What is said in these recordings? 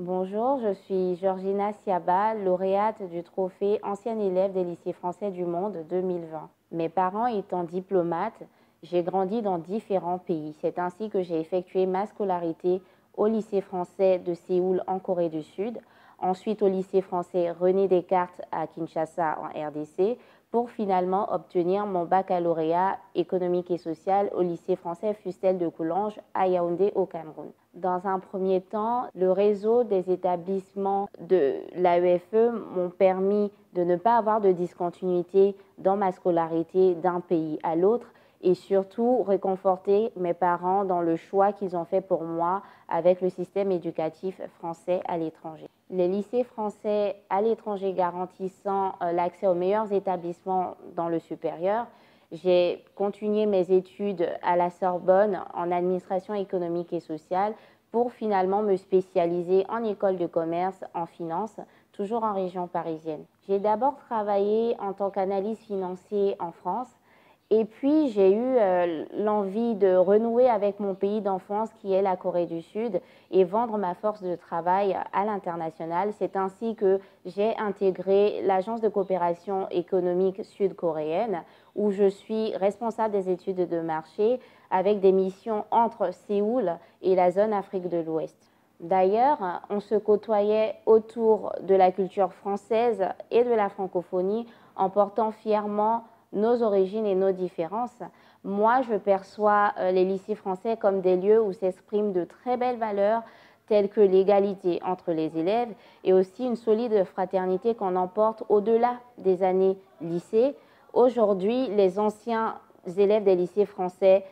Bonjour, je suis Georgina Siaba, lauréate du trophée ancienne élève des lycées français du monde 2020. Mes parents étant diplomates, j'ai grandi dans différents pays. C'est ainsi que j'ai effectué ma scolarité au lycée français de Séoul en Corée du Sud, ensuite au lycée français René Descartes à Kinshasa en RDC, pour finalement obtenir mon baccalauréat économique et social au lycée français Fustel de Coulanges à Yaoundé au Cameroun. Dans un premier temps, le réseau des établissements de l'AEFE m'ont permis de ne pas avoir de discontinuité dans ma scolarité d'un pays à l'autre et surtout réconforter mes parents dans le choix qu'ils ont fait pour moi avec le système éducatif français à l'étranger. Les lycées français à l'étranger garantissant l'accès aux meilleurs établissements dans le supérieur, j'ai continué mes études à la Sorbonne en administration économique et sociale pour finalement me spécialiser en école de commerce, en finance, toujours en région parisienne. J'ai d'abord travaillé en tant qu'analyste financier en France. Et puis, j'ai eu l'envie de renouer avec mon pays d'enfance qui est la Corée du Sud et vendre ma force de travail à l'international. C'est ainsi que j'ai intégré l'Agence de coopération économique sud-coréenne où je suis responsable des études de marché avec des missions entre Séoul et la zone Afrique de l'Ouest. D'ailleurs, on se côtoyait autour de la culture française et de la francophonie en portant fièrement nos origines et nos différences. Moi, je perçois les lycées français comme des lieux où s'expriment de très belles valeurs telles que l'égalité entre les élèves et aussi une solide fraternité qu'on emporte au-delà des années lycée. Aujourd'hui, les anciens élèves des lycées français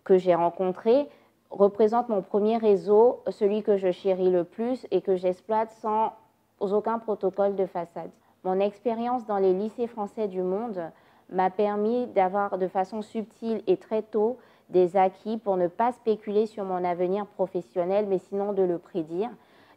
que j'ai rencontrés représentent mon premier réseau, celui que je chéris le plus et que j'exploite sans aucun protocole de façade. Mon expérience dans les lycées français du monde m'a permis d'avoir de façon subtile et très tôt des acquis pour ne pas spéculer sur mon avenir professionnel, mais sinon de le prédire.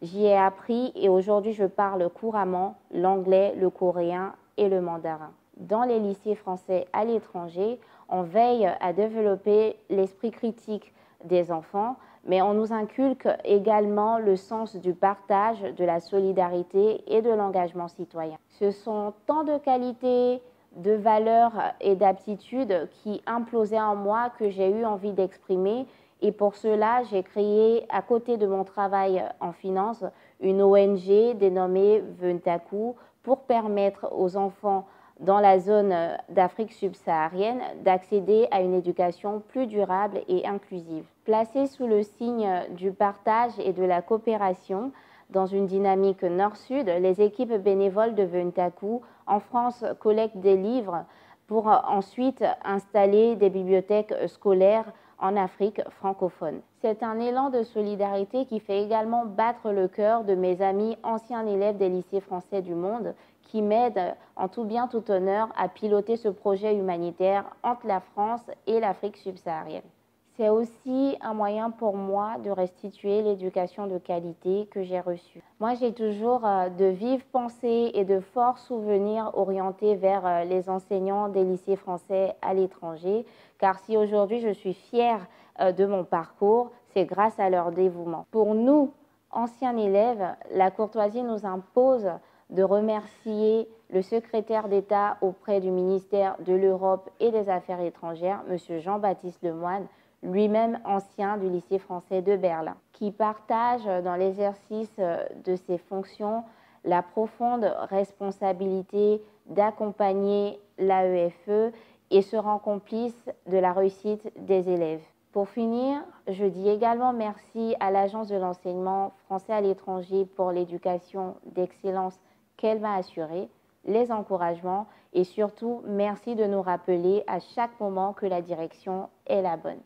J'y ai appris et aujourd'hui je parle couramment l'anglais, le coréen et le mandarin. Dans les lycées français à l'étranger, on veille à développer l'esprit critique des enfants, mais on nous inculque également le sens du partage, de la solidarité et de l'engagement citoyen. Ce sont tant de qualités, de valeurs et d'aptitudes qui implosaient en moi que j'ai eu envie d'exprimer. Et pour cela, j'ai créé, à côté de mon travail en finance, une ONG dénommée Vuntaku pour permettre aux enfants dans la zone d'Afrique subsaharienne d'accéder à une éducation plus durable et inclusive. Placée sous le signe du partage et de la coopération, dans une dynamique nord-sud, les équipes bénévoles de Vuntaku en France collectent des livres pour ensuite installer des bibliothèques scolaires en Afrique francophone. C'est un élan de solidarité qui fait également battre le cœur de mes amis anciens élèves des lycées français du monde qui m'aident en tout bien tout honneur à piloter ce projet humanitaire entre la France et l'Afrique subsaharienne. C'est aussi un moyen pour moi de restituer l'éducation de qualité que j'ai reçue. Moi, j'ai toujours de vives pensées et de forts souvenirs orientés vers les enseignants des lycées français à l'étranger, car si aujourd'hui je suis fière de mon parcours, c'est grâce à leur dévouement. Pour nous, anciens élèves, la courtoisie nous impose de remercier le secrétaire d'État auprès du ministère de l'Europe et des Affaires étrangères, M. Jean-Baptiste Lemoyne, lui-même ancien du lycée français de Berlin, qui partage dans l'exercice de ses fonctions la profonde responsabilité d'accompagner l'AEFE et se rend complice de la réussite des élèves. Pour finir, je dis également merci à l'Agence de l'enseignement français à l'étranger pour l'éducation d'excellence qu'elle m'a assurée, les encouragements et surtout merci de nous rappeler à chaque moment que la direction est la bonne.